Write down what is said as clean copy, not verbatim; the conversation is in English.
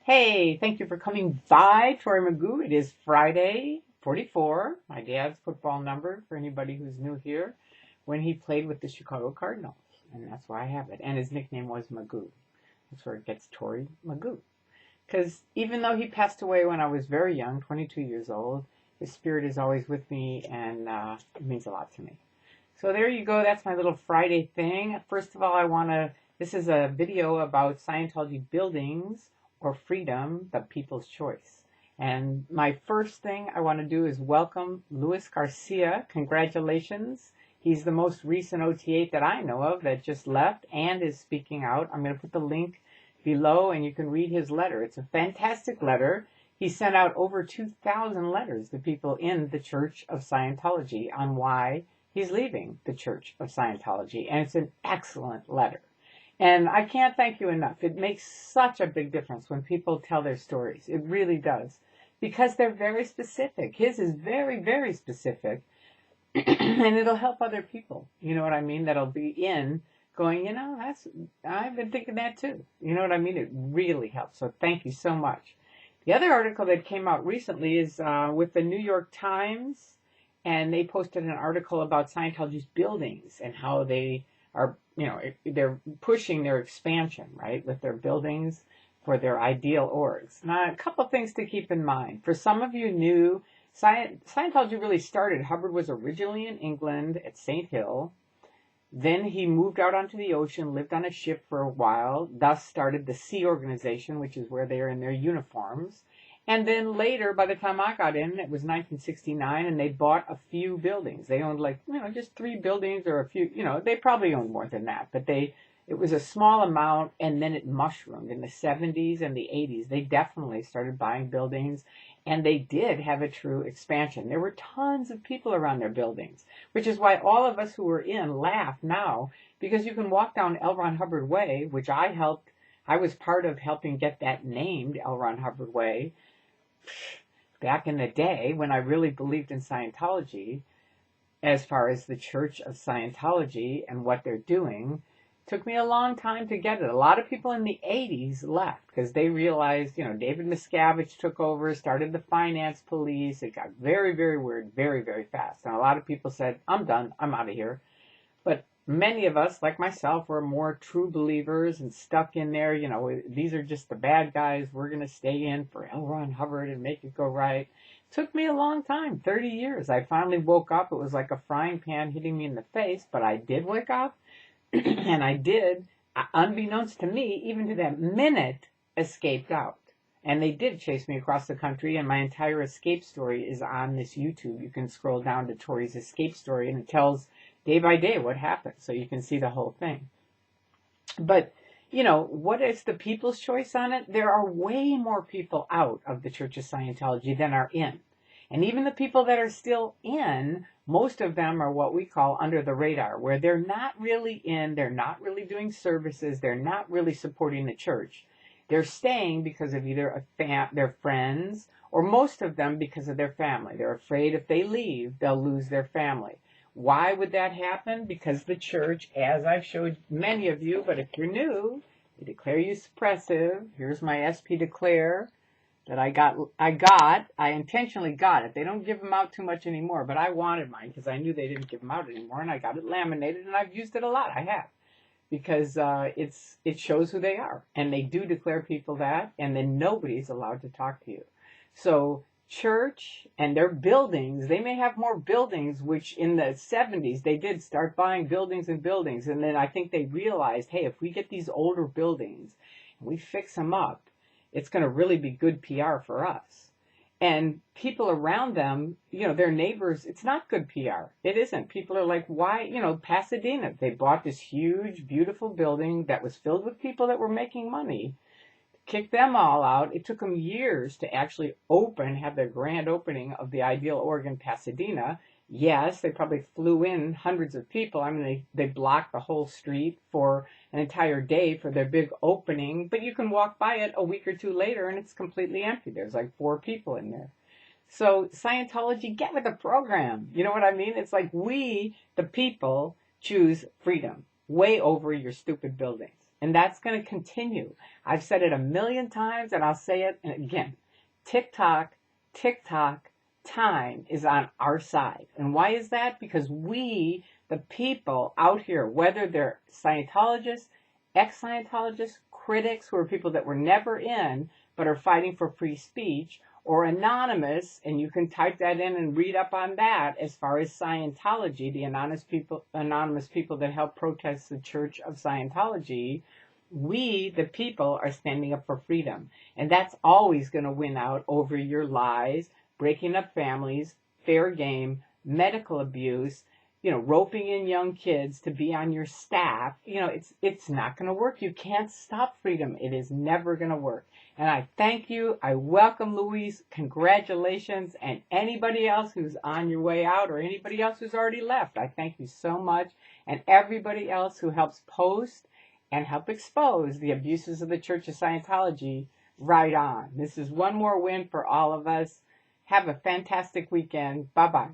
Hey, thank you for coming by, Tori Magoo. It is Friday, 44, my dad's football number for anybody who's new here, when he played with the Chicago Cardinals. And that's why I have it. And his nickname was Magoo. That's where it gets Tori Magoo. Because even though he passed away when I was very young, 22 years old, his spirit is always with me and it means a lot to me. So there you go. That's my little Friday thing. First of all, this is a video about Scientology buildings or freedom, the people's choice. And my first thing I want to do is welcome Luis Garcia. Congratulations. He's the most recent OT8 that I know of that just left and is speaking out. I'm going to put the link below and you can read his letter. It's a fantastic letter. He sent out over 2,000 letters to people in the Church of Scientology on why he's leaving the Church of Scientology, and it's an excellent letter. And I can't thank you enough. It makes such a big difference when people tell their stories. It really does. Because they're very specific. His is very, very specific. And it'll help other people. You know what I mean? That'll be in going, I've been thinking that too. You know what I mean? It really helps. So thank you so much. The other article that came out recently is with the New York Times, and they posted an article about Scientology's buildings and how they are, they're pushing their expansion, right, with their buildings for their ideal orgs. Now, a couple things to keep in mind. For some of you new, Scientology really started. Hubbard was originally in England at St. Hill. Then he moved out onto the ocean, lived on a ship for a while, thus started the Sea Organization, which is where they are in their uniforms. And then later, by the time I got in, it was 1969, and they bought a few buildings. They owned just 3 buildings or a few, they probably owned more than that, but it was a small amount, and then it mushroomed in the 70s and the 80s. They definitely started buying buildings, and they did have a true expansion. There were tons of people around their buildings, which is why all of us who were in laugh now, because you can walk down L. Ron Hubbard Way, which I was part of helping get that named L. Ron Hubbard Way back in the day when I really believed in Scientology, as far as the Church of Scientology and what they're doing. Took me a long time to get it. A lot of people in the 80s left because they realized, David Miscavige took over, started the finance police. It got very, very weird, very, very fast. And a lot of people said, I'm done, I'm out of here. But many of us, like myself, were more true believers and stuck in there. These are just the bad guys. We're going to stay in for L. Ron Hubbard and make it go right. Took me a long time, 30 years. I finally woke up. It was like a frying pan hitting me in the face, but I did wake up. And I did, unbeknownst to me, even to that minute, escaped out. And they did chase me across the country, and my entire escape story is on this YouTube. You can scroll down to Tori's escape story, and it tells day by day what happened, so you can see the whole thing. But, what is the people's choice on it? There are way more people out of the Church of Scientology than are in. And even the people that are still in, most of them are what we call under the radar, where they're not really in, they're not really doing services, they're not really supporting the church. They're staying because of either their friends, or most of them because of their family. They're afraid if they leave, they'll lose their family. Why would that happen? Because the church, as I've showed many of you, but if you're new, they declare you suppressive. Here's my SP declare that I intentionally got it. They don't give them out too much anymore, but I wanted mine because I knew they didn't give them out anymore, and I got it laminated, and I've used it a lot. I have, because it shows who they are, and they do declare people that, and then nobody's allowed to talk to you. So church and their buildings, they may have more buildings, which in the 70s they did start buying buildings and buildings, and then I think they realized, hey, if we get these older buildings and we fix them up, it's going to really be good PR for us. And people around them, their neighbors, it's not good PR. It isn't. People are like, why? Pasadena, they bought this huge, beautiful building that was filled with people that were making money. Kicked them all out. It took them years to actually have their grand opening of the Ideal Org in Pasadena. Yes, they probably flew in hundreds of people. I mean, they blocked the whole street for an entire day for their big opening, but you can walk by it a week or two later and it's completely empty. There's like 4 people in there. So Scientology, get with the program. You know what I mean? It's like we, the people, choose freedom way over your stupid buildings. And that's going to continue. I've said it a million times and I'll say it again. TikTok time is on our side. And why is that? Because we, the people out here, whether they're Scientologists, ex-Scientologists, critics who are people that were never in but are fighting for free speech, or anonymous, and you can type that in and read up on that as far as Scientology, the anonymous people that help protest the Church of Scientology, we, the people, are standing up for freedom. And that's always going to win out over your lies, breaking up families, fair game, medical abuse, roping in young kids to be on your staff. It's not going to work. You can't stop freedom. It is never going to work. And I thank you. I welcome Louise. Congratulations. And anybody else who's on your way out or anybody else who's already left, I thank you so much. And everybody else who helps post and help expose the abuses of the Church of Scientology, right on. This is one more win for all of us. Have a fantastic weekend. Bye-bye.